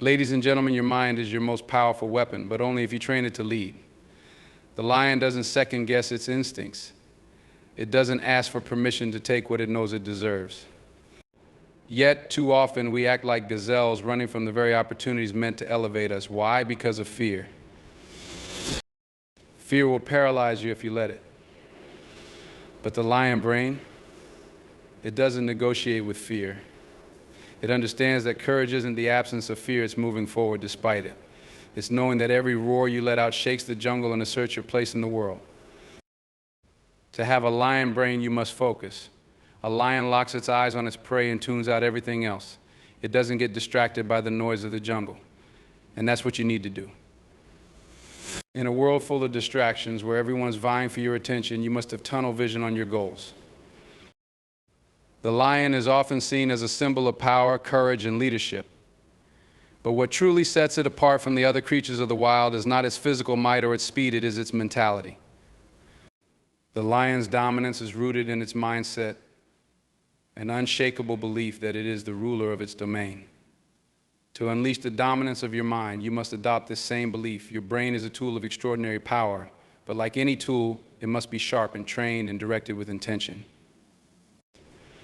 Ladies and gentlemen, your mind is your most powerful weapon, but only if you train it to lead. The lion doesn't second guess its instincts. It doesn't ask for permission to take what it knows it deserves. Yet, too often, we act like gazelles running from the very opportunities meant to elevate us. Why? Because of fear. Fear will paralyze you if you let it. But the lion brain, it doesn't negotiate with fear. It understands that courage isn't the absence of fear, it's moving forward despite it. It's knowing that every roar you let out shakes the jungle and asserts your place in the world. To have a lion brain, you must focus. A lion locks its eyes on its prey and tunes out everything else. It doesn't get distracted by the noise of the jungle. And that's what you need to do. In a world full of distractions where everyone's vying for your attention, you must have tunnel vision on your goals. The lion is often seen as a symbol of power, courage, and leadership. But what truly sets it apart from the other creatures of the wild is not its physical might or its speed, it is its mentality. The lion's dominance is rooted in its mindset, an unshakable belief that it is the ruler of its domain. To unleash the dominance of your mind, you must adopt this same belief. Your brain is a tool of extraordinary power, but like any tool, it must be sharp and trained and directed with intention.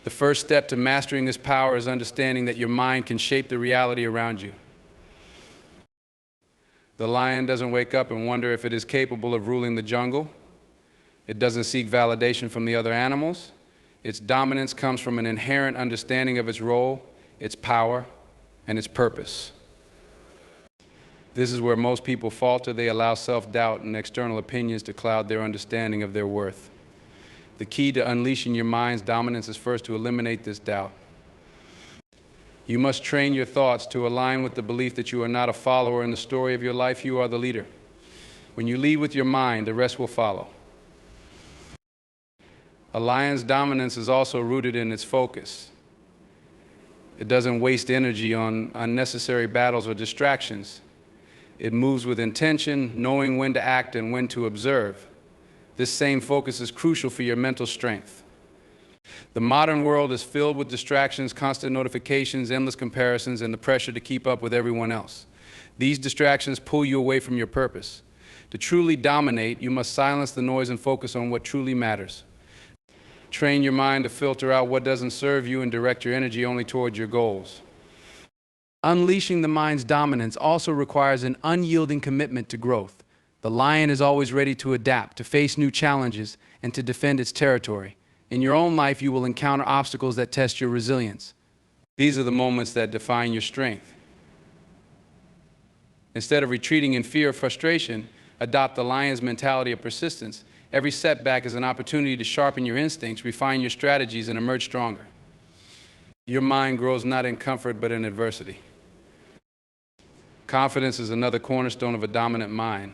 The first step to mastering this power is understanding that your mind can shape the reality around you. The lion doesn't wake up and wonder if it is capable of ruling the jungle. It doesn't seek validation from the other animals. Its dominance comes from an inherent understanding of its role, its power, and its purpose. This is where most people falter. They allow self-doubt and external opinions to cloud their understanding of their worth. The key to unleashing your mind's dominance is first to eliminate this doubt. You must train your thoughts to align with the belief that you are not a follower in the story of your life, you are the leader. When you lead with your mind, the rest will follow. A lion's dominance is also rooted in its focus. It doesn't waste energy on unnecessary battles or distractions. It moves with intention, knowing when to act and when to observe. This same focus is crucial for your mental strength. The modern world is filled with distractions, constant notifications, endless comparisons, and the pressure to keep up with everyone else. These distractions pull you away from your purpose. To truly dominate, you must silence the noise and focus on what truly matters. Train your mind to filter out what doesn't serve you and direct your energy only towards your goals. Unleashing the mind's dominance also requires an unyielding commitment to growth. The lion is always ready to adapt, to face new challenges, and to defend its territory. In your own life, you will encounter obstacles that test your resilience. These are the moments that define your strength. Instead of retreating in fear or frustration, adopt the lion's mentality of persistence. Every setback is an opportunity to sharpen your instincts, refine your strategies, and emerge stronger. Your mind grows not in comfort, but in adversity. Confidence is another cornerstone of a dominant mind.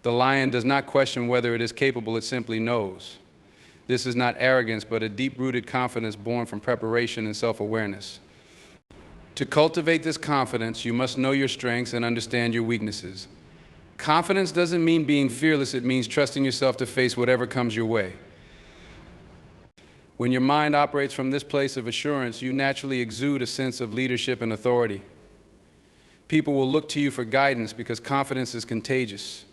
The lion does not question whether it is capable, it simply knows. This is not arrogance, but a deep-rooted confidence born from preparation and self-awareness. To cultivate this confidence, you must know your strengths and understand your weaknesses. Confidence doesn't mean being fearless, it means trusting yourself to face whatever comes your way. When your mind operates from this place of assurance, you naturally exude a sense of leadership and authority. People will look to you for guidance because confidence is contagious.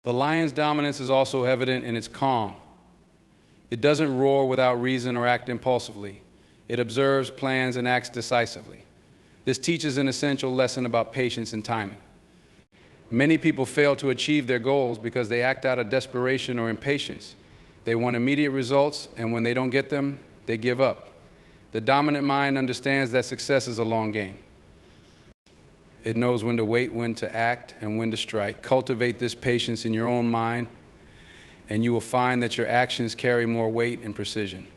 The lion's dominance is also evident in its calm. It doesn't roar without reason or act impulsively. It observes, plans, and acts decisively. This teaches an essential lesson about patience and timing. Many people fail to achieve their goals because they act out of desperation or impatience. They want immediate results, and when they don't get them, they give up. The dominant mind understands that success is a long game. It knows when to wait, when to act, and when to strike. Cultivate this patience in your own mind, and you will find that your actions carry more weight and precision.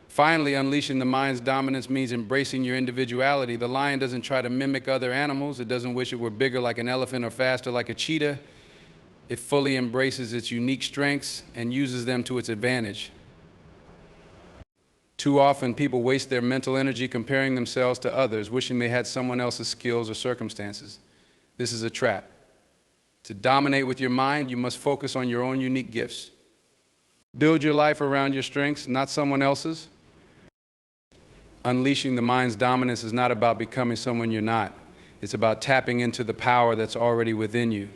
Finally, unleashing the mind's dominance means embracing your individuality. The lion doesn't try to mimic other animals. It doesn't wish it were bigger like an elephant or faster like a cheetah. It fully embraces its unique strengths and uses them to its advantage. Too often, people waste their mental energy comparing themselves to others, wishing they had someone else's skills or circumstances. This is a trap. To dominate with your mind, you must focus on your own unique gifts. Build your life around your strengths, not someone else's. Unleashing the mind's dominance is not about becoming someone you're not. It's about tapping into the power that's already within you.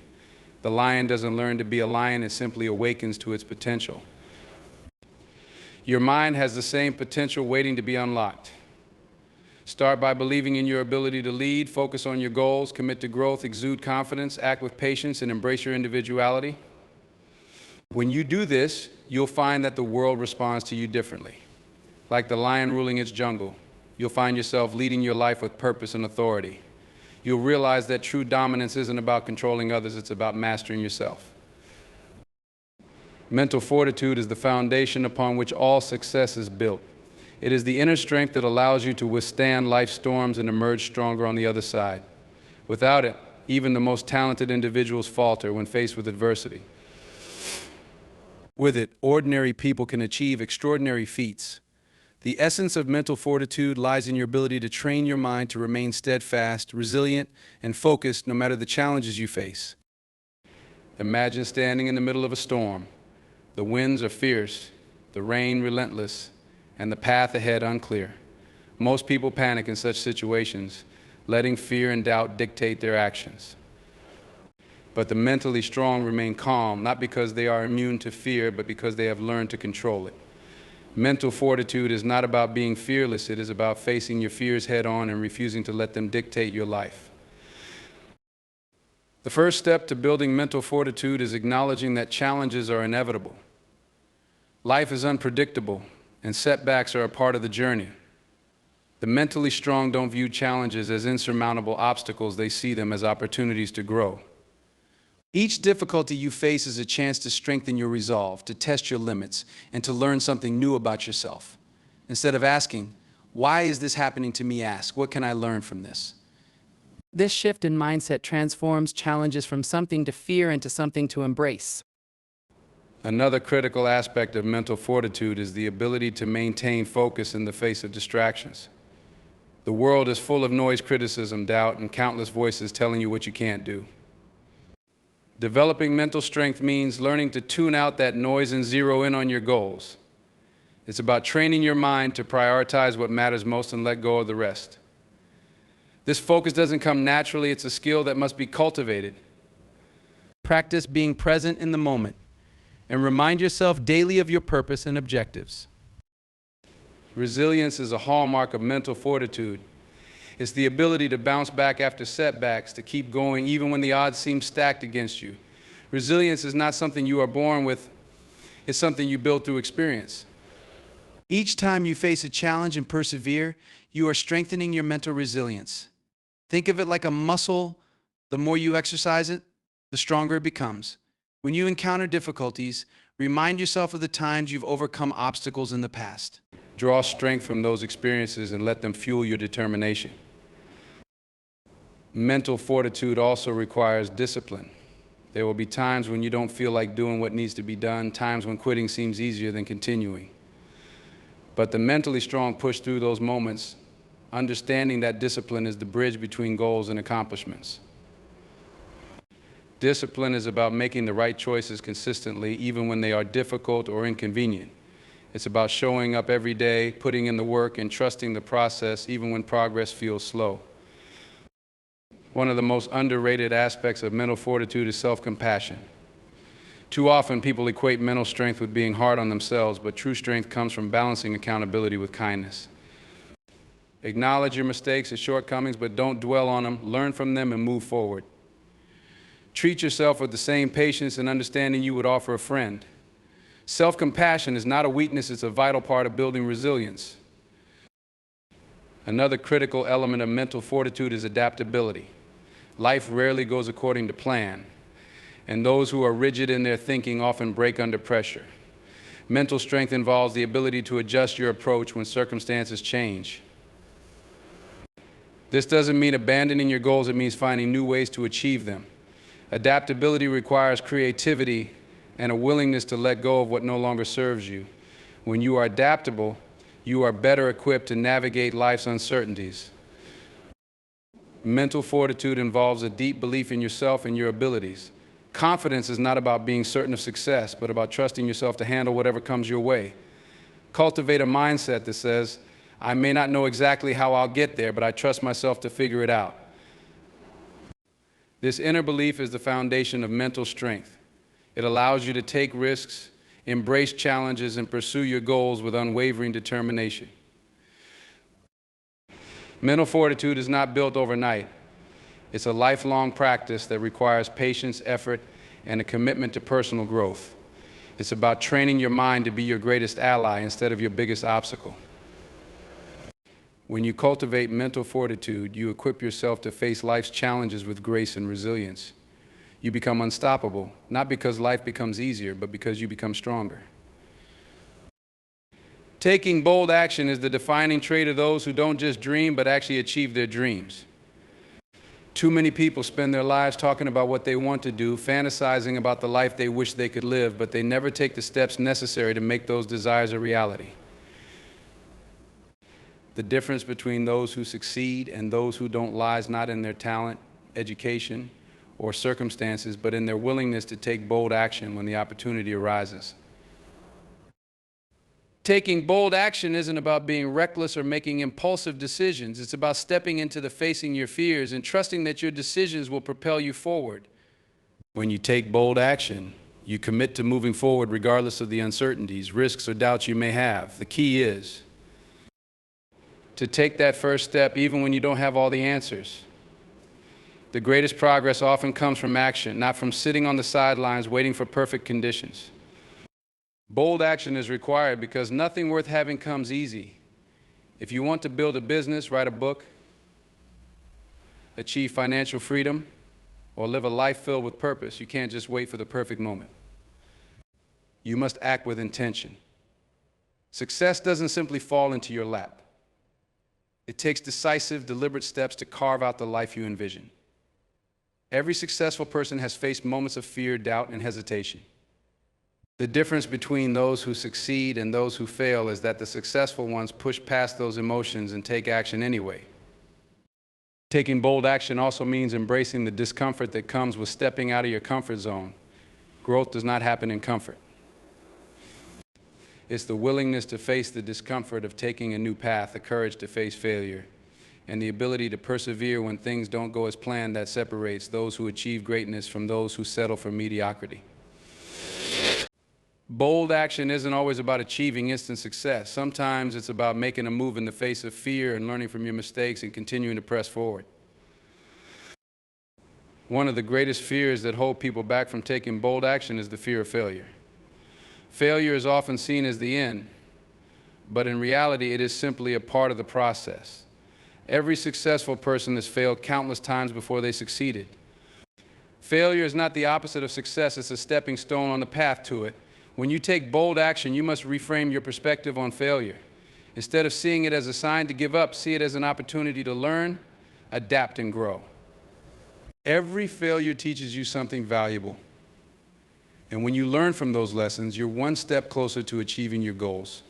The lion doesn't learn to be a lion, it simply awakens to its potential. Your mind has the same potential waiting to be unlocked. Start by believing in your ability to lead, focus on your goals, commit to growth, exude confidence, act with patience, and embrace your individuality. When you do this, you'll find that the world responds to you differently. Like the lion ruling its jungle, you'll find yourself leading your life with purpose and authority. You'll realize that true dominance isn't about controlling others, it's about mastering yourself. Mental fortitude is the foundation upon which all success is built. It is the inner strength that allows you to withstand life's storms and emerge stronger on the other side. Without it, even the most talented individuals falter when faced with adversity. With it, ordinary people can achieve extraordinary feats. The essence of mental fortitude lies in your ability to train your mind to remain steadfast, resilient, and focused no matter the challenges you face. Imagine standing in the middle of a storm. The winds are fierce, the rain relentless, and the path ahead unclear. Most people panic in such situations, letting fear and doubt dictate their actions. But the mentally strong remain calm, not because they are immune to fear, but because they have learned to control it. Mental fortitude is not about being fearless, it is about facing your fears head on and refusing to let them dictate your life. The first step to building mental fortitude is acknowledging that challenges are inevitable. Life is unpredictable, and setbacks are a part of the journey. The mentally strong don't view challenges as insurmountable obstacles, they see them as opportunities to grow. Each difficulty you face is a chance to strengthen your resolve, to test your limits, and to learn something new about yourself. Instead of asking, "Why is this happening to me?" ask, "What can I learn from this?" This shift in mindset transforms challenges from something to fear into something to embrace. Another critical aspect of mental fortitude is the ability to maintain focus in the face of distractions. The world is full of noise, criticism, doubt, and countless voices telling you what you can't do. Developing mental strength means learning to tune out that noise and zero in on your goals. It's about training your mind to prioritize what matters most and let go of the rest. This focus doesn't come naturally, it's a skill that must be cultivated. Practice being present in the moment and remind yourself daily of your purpose and objectives. Resilience is a hallmark of mental fortitude. It's the ability to bounce back after setbacks, to keep going even when the odds seem stacked against you. Resilience is not something you are born with, it's something you build through experience. Each time you face a challenge and persevere, you are strengthening your mental resilience. Think of it like a muscle. The more you exercise it, the stronger it becomes. When you encounter difficulties, remind yourself of the times you've overcome obstacles in the past. Draw strength from those experiences and let them fuel your determination. Mental fortitude also requires discipline. There will be times when you don't feel like doing what needs to be done, times when quitting seems easier than continuing. But the mentally strong push through those moments, understanding that discipline is the bridge between goals and accomplishments. Discipline is about making the right choices consistently, even when they are difficult or inconvenient. It's about showing up every day, putting in the work, and trusting the process, even when progress feels slow. One of the most underrated aspects of mental fortitude is self-compassion. Too often, people equate mental strength with being hard on themselves, but true strength comes from balancing accountability with kindness. Acknowledge your mistakes and shortcomings, but don't dwell on them. Learn from them and move forward. Treat yourself with the same patience and understanding you would offer a friend. Self-compassion is not a weakness, it's a vital part of building resilience. Another critical element of mental fortitude is adaptability. Life rarely goes according to plan, and those who are rigid in their thinking often break under pressure. Mental strength involves the ability to adjust your approach when circumstances change. This doesn't mean abandoning your goals, it means finding new ways to achieve them. Adaptability requires creativity and a willingness to let go of what no longer serves you. When you are adaptable, you are better equipped to navigate life's uncertainties. Mental fortitude involves a deep belief in yourself and your abilities. Confidence is not about being certain of success, but about trusting yourself to handle whatever comes your way. Cultivate a mindset that says, I may not know exactly how I'll get there, but I trust myself to figure it out. This inner belief is the foundation of mental strength. It allows you to take risks, embrace challenges, and pursue your goals with unwavering determination. Mental fortitude is not built overnight. It's a lifelong practice that requires patience, effort, and a commitment to personal growth. It's about training your mind to be your greatest ally instead of your biggest obstacle. When you cultivate mental fortitude, you equip yourself to face life's challenges with grace and resilience. You become unstoppable, not because life becomes easier, but because you become stronger. Taking bold action is the defining trait of those who don't just dream, but actually achieve their dreams. Too many people spend their lives talking about what they want to do, fantasizing about the life they wish they could live, but they never take the steps necessary to make those desires a reality. The difference between those who succeed and those who don't lies not in their talent, education, or circumstances, but in their willingness to take bold action when the opportunity arises. Taking bold action isn't about being reckless or making impulsive decisions. It's about stepping into the facing your fears and trusting that your decisions will propel you forward. When you take bold action, you commit to moving forward regardless of the uncertainties, risks, or doubts you may have. The key is to take that first step even when you don't have all the answers. The greatest progress often comes from action, not from sitting on the sidelines waiting for perfect conditions. Bold action is required because nothing worth having comes easy. If you want to build a business, write a book, achieve financial freedom, or live a life filled with purpose, you can't just wait for the perfect moment. You must act with intention. Success doesn't simply fall into your lap. It takes decisive, deliberate steps to carve out the life you envision. Every successful person has faced moments of fear, doubt, and hesitation. The difference between those who succeed and those who fail is that the successful ones push past those emotions and take action anyway. Taking bold action also means embracing the discomfort that comes with stepping out of your comfort zone. Growth does not happen in comfort. It's the willingness to face the discomfort of taking a new path, the courage to face failure, and the ability to persevere when things don't go as planned that separates those who achieve greatness from those who settle for mediocrity. Bold action isn't always about achieving instant success. Sometimes it's about making a move in the face of fear and learning from your mistakes and continuing to press forward. One of the greatest fears that hold people back from taking bold action is the fear of failure. Failure is often seen as the end, but in reality, it is simply a part of the process. Every successful person has failed countless times before they succeeded. Failure is not the opposite of success, it's a stepping stone on the path to it. When you take bold action, you must reframe your perspective on failure. Instead of seeing it as a sign to give up, see it as an opportunity to learn, adapt, and grow. Every failure teaches you something valuable. And when you learn from those lessons, you're one step closer to achieving your goals.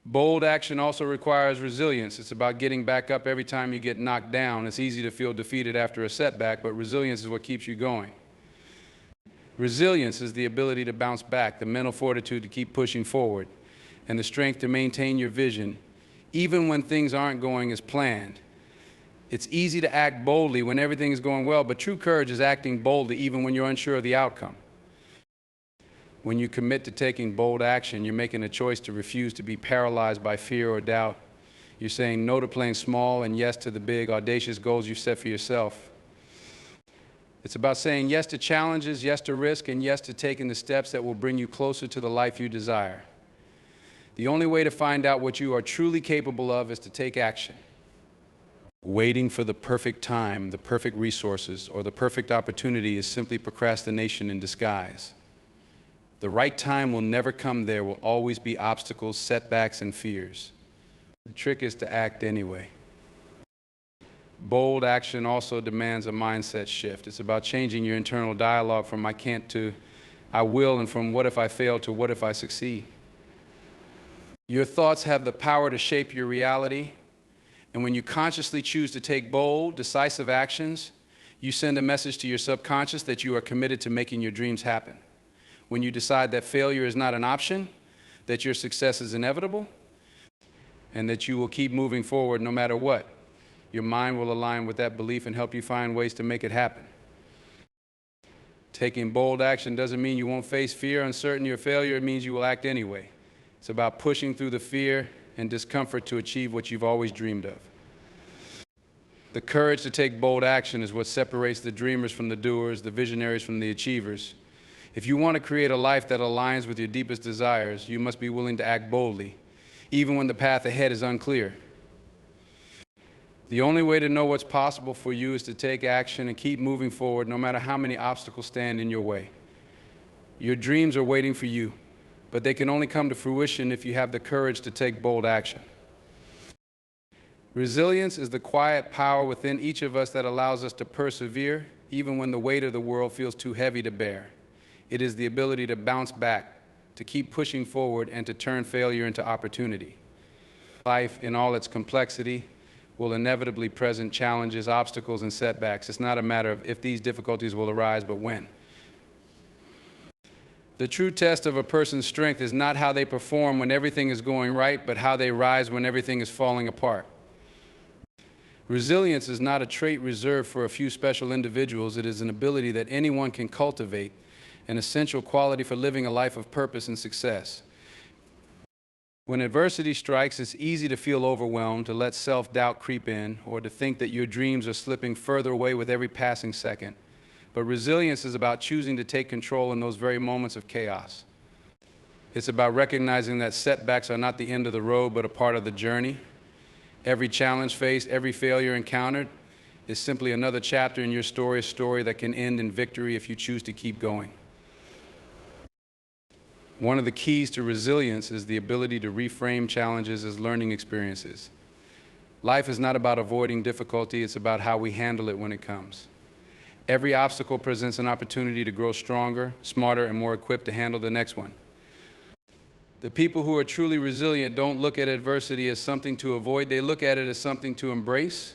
Bold action also requires resilience. It's about getting back up every time you get knocked down. It's easy to feel defeated after a setback, but resilience is what keeps you going. Resilience is the ability to bounce back, the mental fortitude to keep pushing forward, and the strength to maintain your vision, even when things aren't going as planned. It's easy to act boldly when everything is going well, but true courage is acting boldly even when you're unsure of the outcome. When you commit to taking bold action, you're making a choice to refuse to be paralyzed by fear or doubt. You're saying no to playing small and yes to the big, audacious goals you've set for yourself. It's about saying yes to challenges, yes to risk, and yes to taking the steps that will bring you closer to the life you desire. The only way to find out what you are truly capable of is to take action. Waiting for the perfect time, the perfect resources, or the perfect opportunity is simply procrastination in disguise. The right time will never come. There will always be obstacles, setbacks, and fears. The trick is to act anyway. Bold action also demands a mindset shift. It's about changing your internal dialogue from I can't to I will, and from what if I fail to what if I succeed. Your thoughts have the power to shape your reality, and when you consciously choose to take bold, decisive actions, you send a message to your subconscious that you are committed to making your dreams happen. When you decide that failure is not an option, that your success is inevitable, and that you will keep moving forward no matter what. Your mind will align with that belief and help you find ways to make it happen. Taking bold action doesn't mean you won't face fear, uncertainty, or failure. It means you will act anyway. It's about pushing through the fear and discomfort to achieve what you've always dreamed of. The courage to take bold action is what separates the dreamers from the doers, the visionaries from the achievers. If you want to create a life that aligns with your deepest desires, you must be willing to act boldly, even when the path ahead is unclear. The only way to know what's possible for you is to take action and keep moving forward no matter how many obstacles stand in your way. Your dreams are waiting for you, but they can only come to fruition if you have the courage to take bold action. Resilience is the quiet power within each of us that allows us to persevere even when the weight of the world feels too heavy to bear. It is the ability to bounce back, to keep pushing forward, and to turn failure into opportunity. Life, in all its complexity, will inevitably present challenges, obstacles, and setbacks. It's not a matter of if these difficulties will arise, but when. The true test of a person's strength is not how they perform when everything is going right, but how they rise when everything is falling apart. Resilience is not a trait reserved for a few special individuals. It is an ability that anyone can cultivate, an essential quality for living a life of purpose and success. When adversity strikes, it's easy to feel overwhelmed, to let self-doubt creep in, or to think that your dreams are slipping further away with every passing second. But resilience is about choosing to take control in those very moments of chaos. It's about recognizing that setbacks are not the end of the road, but a part of the journey. Every challenge faced, every failure encountered is simply another chapter in your story, a story that can end in victory if you choose to keep going. One of the keys to resilience is the ability to reframe challenges as learning experiences. Life is not about avoiding difficulty, it's about how we handle it when it comes. Every obstacle presents an opportunity to grow stronger, smarter, and more equipped to handle the next one. The people who are truly resilient don't look at adversity as something to avoid, they look at it as something to embrace.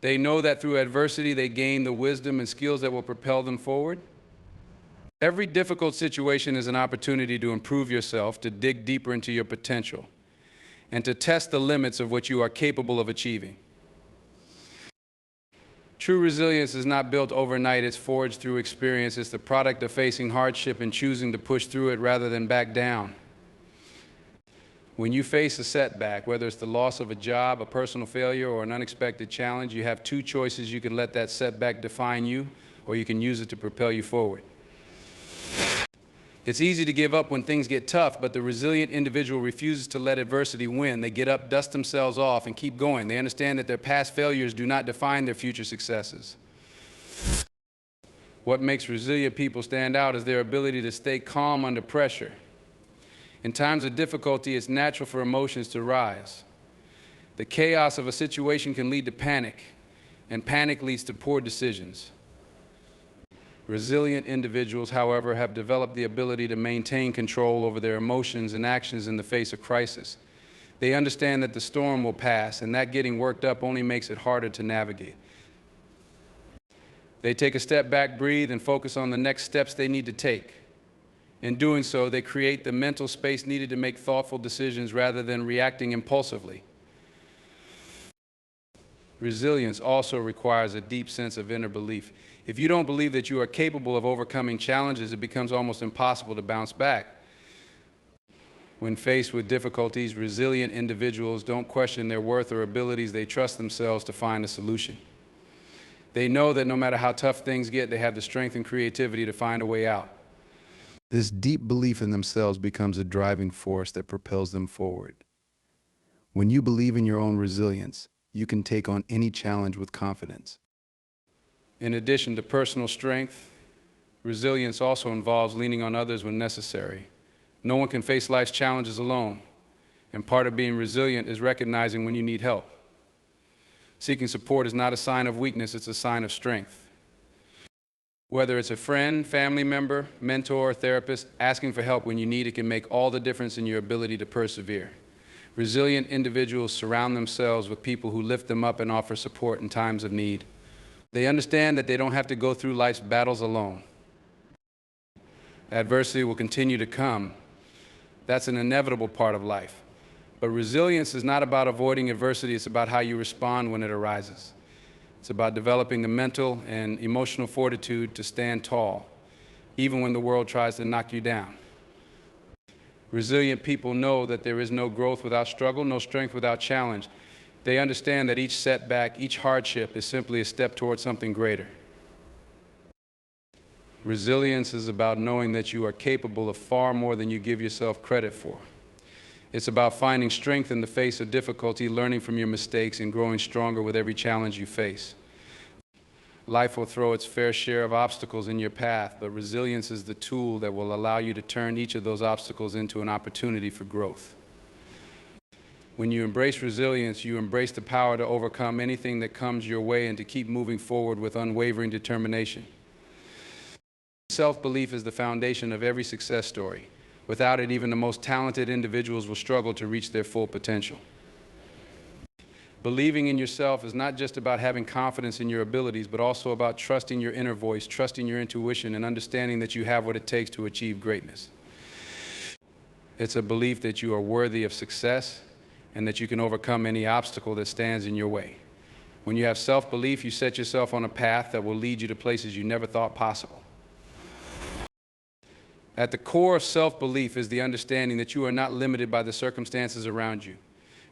They know that through adversity they gain the wisdom and skills that will propel them forward. Every difficult situation is an opportunity to improve yourself, to dig deeper into your potential, and to test the limits of what you are capable of achieving. True resilience is not built overnight, it's forged through experience. It's the product of facing hardship and choosing to push through it rather than back down. When you face a setback, whether it's the loss of a job, a personal failure, or an unexpected challenge, you have two choices. You can let that setback define you, or you can use it to propel you forward. It's easy to give up when things get tough, but the resilient individual refuses to let adversity win. They get up, dust themselves off, and keep going. They understand that their past failures do not define their future successes. What makes resilient people stand out is their ability to stay calm under pressure. In times of difficulty, it's natural for emotions to rise. The chaos of a situation can lead to panic, and panic leads to poor decisions. Resilient individuals, however, have developed the ability to maintain control over their emotions and actions in the face of crisis. They understand that the storm will pass, and that getting worked up only makes it harder to navigate. They take a step back, breathe, and focus on the next steps they need to take. In doing so, they create the mental space needed to make thoughtful decisions rather than reacting impulsively. Resilience also requires a deep sense of inner belief. If you don't believe that you are capable of overcoming challenges, it becomes almost impossible to bounce back. When faced with difficulties, resilient individuals don't question their worth or abilities. They trust themselves to find a solution. They know that no matter how tough things get, they have the strength and creativity to find a way out. This deep belief in themselves becomes a driving force that propels them forward. When you believe in your own resilience, you can take on any challenge with confidence. In addition to personal strength, resilience also involves leaning on others when necessary. No one can face life's challenges alone, and part of being resilient is recognizing when you need help. Seeking support is not a sign of weakness, it's a sign of strength. Whether it's a friend, family member, mentor, or therapist, asking for help when you need it can make all the difference in your ability to persevere. Resilient individuals surround themselves with people who lift them up and offer support in times of need. They understand that they don't have to go through life's battles alone. Adversity will continue to come, That's an inevitable part of life. But resilience is not about avoiding adversity, it's about how you respond when it arises. It's about developing the mental and emotional fortitude to stand tall, even when the world tries to knock you down. Resilient people know that there is no growth without struggle, no strength without challenge. They understand that each setback, each hardship is simply a step towards something greater. Resilience is about knowing that you are capable of far more than you give yourself credit for. It's about finding strength in the face of difficulty, learning from your mistakes, and growing stronger with every challenge you face. Life will throw its fair share of obstacles in your path, but resilience is the tool that will allow you to turn each of those obstacles into an opportunity for growth. When you embrace resilience, you embrace the power to overcome anything that comes your way and to keep moving forward with unwavering determination. Self-belief is the foundation of every success story. Without it, even the most talented individuals will struggle to reach their full potential. Believing in yourself is not just about having confidence in your abilities, but also about trusting your inner voice, trusting your intuition, and understanding that you have what it takes to achieve greatness. It's a belief that you are worthy of success and that you can overcome any obstacle that stands in your way. When you have self-belief, you set yourself on a path that will lead you to places you never thought possible. At the core of self-belief is the understanding that you are not limited by the circumstances around you.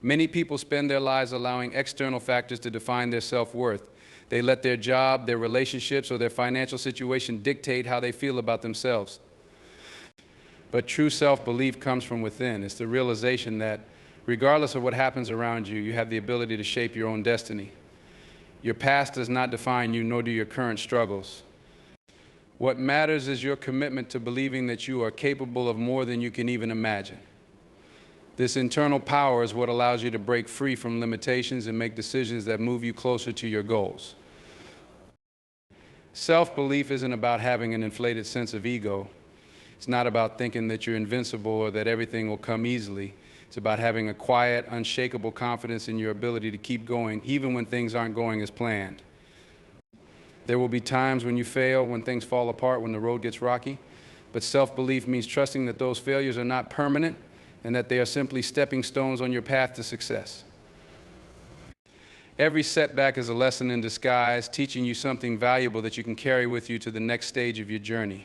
Many people spend their lives allowing external factors to define their self-worth. They let their job, their relationships, or their financial situation dictate how they feel about themselves. But true self-belief comes from within. It's the realization that regardless of what happens around you, you have the ability to shape your own destiny. Your past does not define you, nor do your current struggles. What matters is your commitment to believing that you are capable of more than you can even imagine. This internal power is what allows you to break free from limitations and make decisions that move you closer to your goals. Self-belief isn't about having an inflated sense of ego. It's not about thinking that you're invincible or that everything will come easily. It's about having a quiet, unshakable confidence in your ability to keep going, even when things aren't going as planned. There will be times when you fail, when things fall apart, when the road gets rocky. But self-belief means trusting that those failures are not permanent and that they are simply stepping stones on your path to success. Every setback is a lesson in disguise, teaching you something valuable that you can carry with you to the next stage of your journey.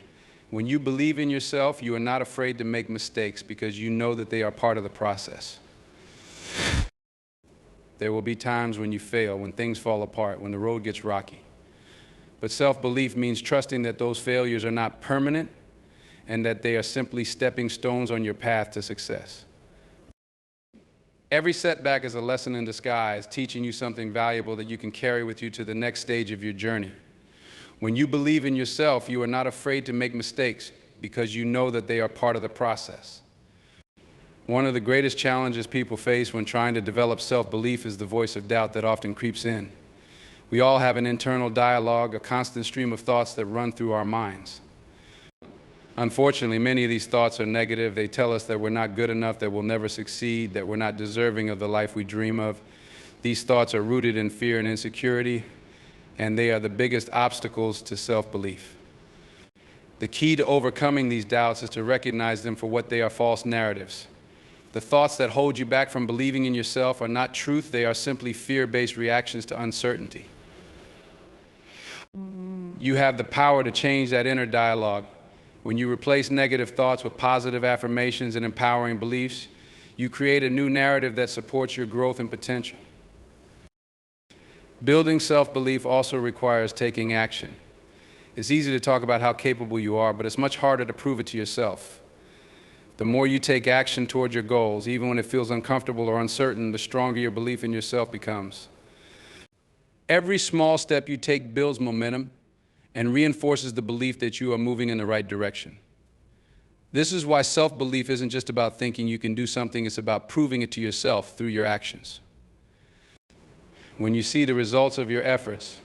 When you believe in yourself, you are not afraid to make mistakes because you know that they are part of the process. There will be times when you fail, when things fall apart, when the road gets rocky. But self-belief means trusting that those failures are not permanent and that they are simply stepping stones on your path to success. Every setback is a lesson in disguise, teaching you something valuable that you can carry with you to the next stage of your journey. When you believe in yourself, you are not afraid to make mistakes because you know that they are part of the process. One of the greatest challenges people face when trying to develop self-belief is the voice of doubt that often creeps in. We all have an internal dialogue, a constant stream of thoughts that run through our minds. Unfortunately, many of these thoughts are negative. They tell us that we're not good enough, that we'll never succeed, that we're not deserving of the life we dream of. These thoughts are rooted in fear and insecurity, and they are the biggest obstacles to self-belief. The key to overcoming these doubts is to recognize them for what they are: false narratives. The thoughts that hold you back from believing in yourself are not truth, they are simply fear-based reactions to uncertainty. You have the power to change that inner dialogue. When you replace negative thoughts with positive affirmations and empowering beliefs, you create a new narrative that supports your growth and potential. Building self-belief also requires taking action. It's easy to talk about how capable you are, but it's much harder to prove it to yourself. The more you take action toward your goals, even when it feels uncomfortable or uncertain, the stronger your belief in yourself becomes. Every small step you take builds momentum and reinforces the belief that you are moving in the right direction. This is why self-belief isn't just about thinking you can do something, it's about proving it to yourself through your actions. When you see the results of your efforts,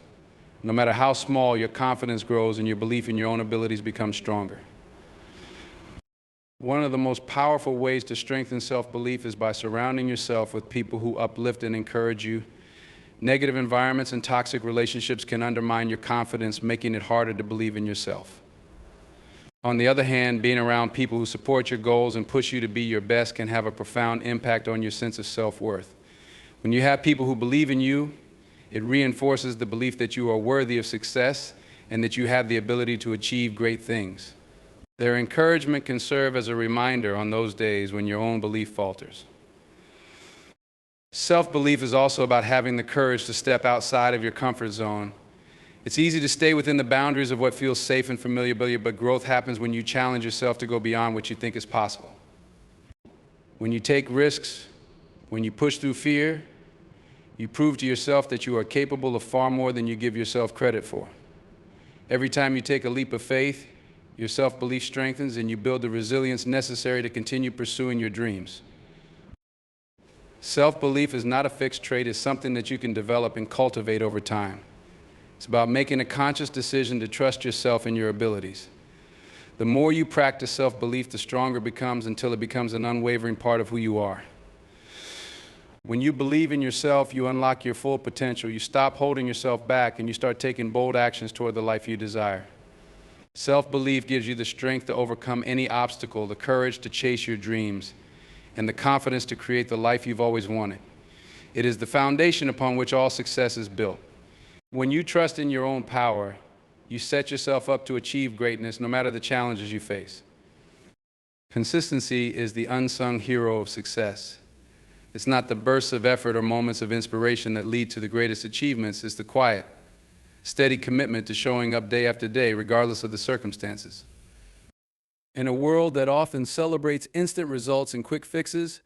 no matter how small, your confidence grows and your belief in your own abilities becomes stronger. One of the most powerful ways to strengthen self-belief is by surrounding yourself with people who uplift and encourage you. Negative environments and toxic relationships can undermine your confidence, making it harder to believe in yourself. On the other hand, being around people who support your goals and push you to be your best can have a profound impact on your sense of self-worth. When you have people who believe in you, it reinforces the belief that you are worthy of success and that you have the ability to achieve great things. Their encouragement can serve as a reminder on those days when your own belief falters. Self-belief is also about having the courage to step outside of your comfort zone. It's easy to stay within the boundaries of what feels safe and familiar, but growth happens when you challenge yourself to go beyond what you think is possible. When you take risks, when you push through fear, you prove to yourself that you are capable of far more than you give yourself credit for. Every time you take a leap of faith, your self-belief strengthens and you build the resilience necessary to continue pursuing your dreams. Self-belief is not a fixed trait, it's something that you can develop and cultivate over time. It's about making a conscious decision to trust yourself and your abilities. The more you practice self-belief, the stronger it becomes until it becomes an unwavering part of who you are. When you believe in yourself, you unlock your full potential. You stop holding yourself back and you start taking bold actions toward the life you desire. Self-belief gives you the strength to overcome any obstacle, the courage to chase your dreams, and the confidence to create the life you've always wanted. It is the foundation upon which all success is built. When you trust in your own power, you set yourself up to achieve greatness no matter the challenges you face. Consistency is the unsung hero of success. It's not the bursts of effort or moments of inspiration that lead to the greatest achievements. It's the quiet, steady commitment to showing up day after day, regardless of the circumstances. In a world that often celebrates instant results and quick fixes,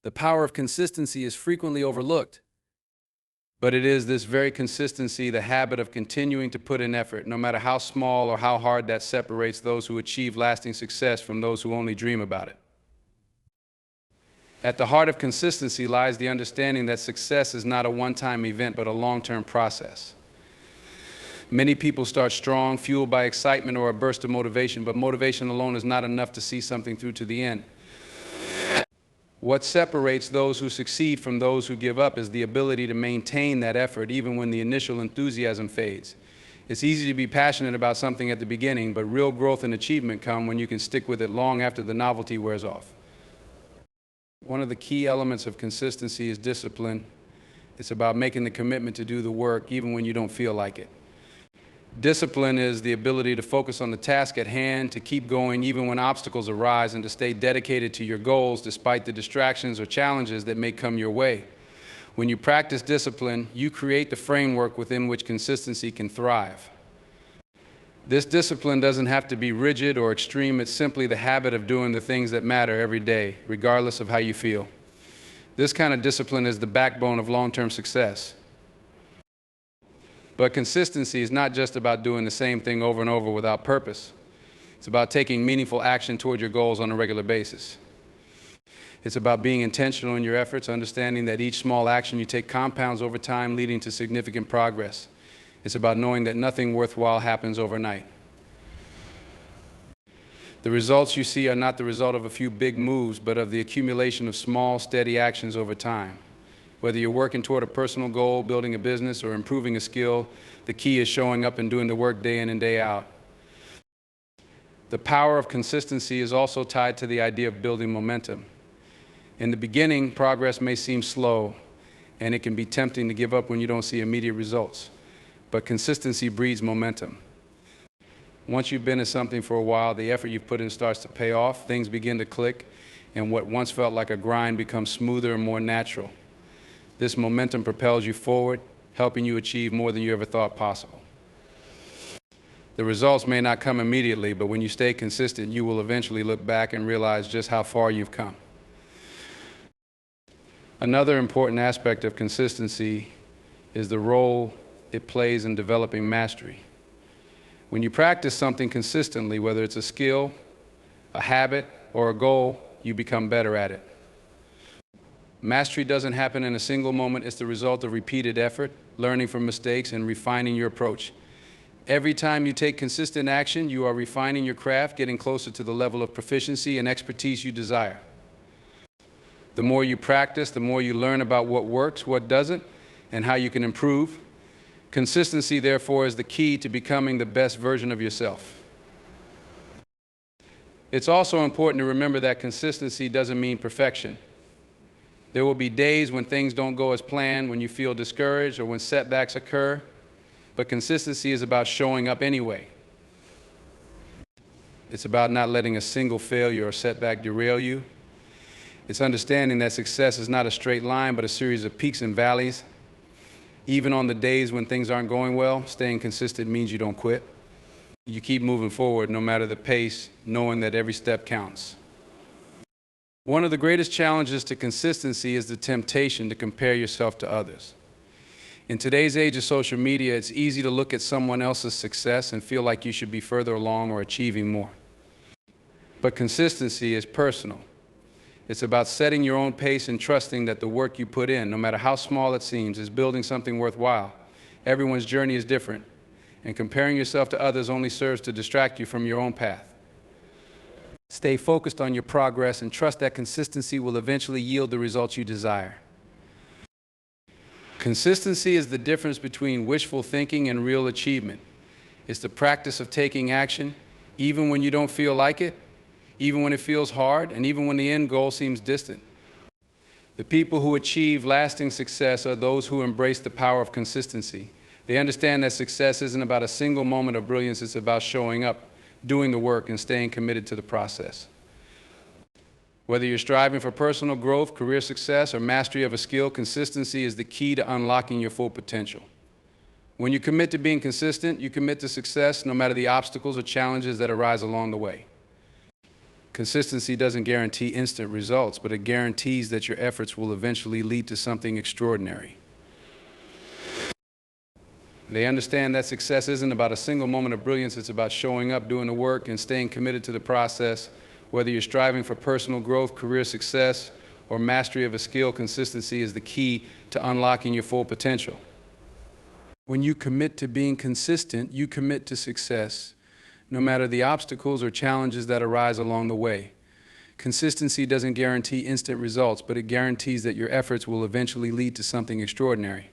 the power of consistency is frequently overlooked. But it is this very consistency, the habit of continuing to put in effort, no matter how small or how hard, that separates those who achieve lasting success from those who only dream about it. At the heart of consistency lies the understanding that success is not a one-time event, but a long-term process. Many people start strong, fueled by excitement or a burst of motivation, but motivation alone is not enough to see something through to the end. What separates those who succeed from those who give up is the ability to maintain that effort even when the initial enthusiasm fades. It's easy to be passionate about something at the beginning, but real growth and achievement come when you can stick with it long after the novelty wears off. One of the key elements of consistency is discipline. It's about making the commitment to do the work even when you don't feel like it. Discipline is the ability to focus on the task at hand, to keep going even when obstacles arise, and to stay dedicated to your goals despite the distractions or challenges that may come your way. When you practice discipline, you create the framework within which consistency can thrive. This discipline doesn't have to be rigid or extreme. It's simply the habit of doing the things that matter every day, regardless of how you feel. This kind of discipline is the backbone of long-term success. But consistency is not just about doing the same thing over and over without purpose. It's about taking meaningful action toward your goals on a regular basis. It's about being intentional in your efforts, understanding that each small action you take compounds over time, leading to significant progress. It's about knowing that nothing worthwhile happens overnight. The results you see are not the result of a few big moves, but of the accumulation of small, steady actions over time. Whether you're working toward a personal goal, building a business, or improving a skill, the key is showing up and doing the work day in and day out. The power of consistency is also tied to the idea of building momentum. In the beginning, progress may seem slow, and it can be tempting to give up when you don't see immediate results. But consistency breeds momentum. Once you've been at something for a while, the effort you've put in starts to pay off, things begin to click, and what once felt like a grind becomes smoother and more natural. This momentum propels you forward, helping you achieve more than you ever thought possible. The results may not come immediately, but when you stay consistent, you will eventually look back and realize just how far you've come. Another important aspect of consistency is the role it plays in developing mastery. When you practice something consistently, whether it's a skill, a habit, or a goal, you become better at it. Mastery doesn't happen in a single moment. It's the result of repeated effort, learning from mistakes, and refining your approach. Every time you take consistent action, you are refining your craft, getting closer to the level of proficiency and expertise you desire. The more you practice, the more you learn about what works, what doesn't, and how you can improve. Consistency, therefore, is the key to becoming the best version of yourself. It's also important to remember that consistency doesn't mean perfection. There will be days when things don't go as planned, when you feel discouraged, or when setbacks occur, but consistency is about showing up anyway. It's about not letting a single failure or setback derail you. It's understanding that success is not a straight line, but a series of peaks and valleys. Even on the days when things aren't going well, staying consistent means you don't quit. You keep moving forward no matter the pace, knowing that every step counts. One of the greatest challenges to consistency is the temptation to compare yourself to others. In today's age of social media, it's easy to look at someone else's success and feel like you should be further along or achieving more. But consistency is personal. It's about setting your own pace and trusting that the work you put in, no matter how small it seems, is building something worthwhile. Everyone's journey is different, and comparing yourself to others only serves to distract you from your own path. Stay focused on your progress and trust that consistency will eventually yield the results you desire. Consistency is the difference between wishful thinking and real achievement. It's the practice of taking action, even when you don't feel like it, even when it feels hard, and even when the end goal seems distant. The people who achieve lasting success are those who embrace the power of consistency. They understand that success isn't about a single moment of brilliance, it's about showing up, doing the work, and staying committed to the process. Whether you're striving for personal growth, career success, or mastery of a skill, consistency is the key to unlocking your full potential. When you commit to being consistent, you commit to success no matter the obstacles or challenges that arise along the way. Consistency doesn't guarantee instant results, but it guarantees that your efforts will eventually lead to something extraordinary. They understand that success isn't about a single moment of brilliance, it's about showing up, doing the work, and staying committed to the process. Whether you're striving for personal growth, career success, or mastery of a skill, consistency is the key to unlocking your full potential. When you commit to being consistent, you commit to success, no matter the obstacles or challenges that arise along the way. Consistency doesn't guarantee instant results, but it guarantees that your efforts will eventually lead to something extraordinary.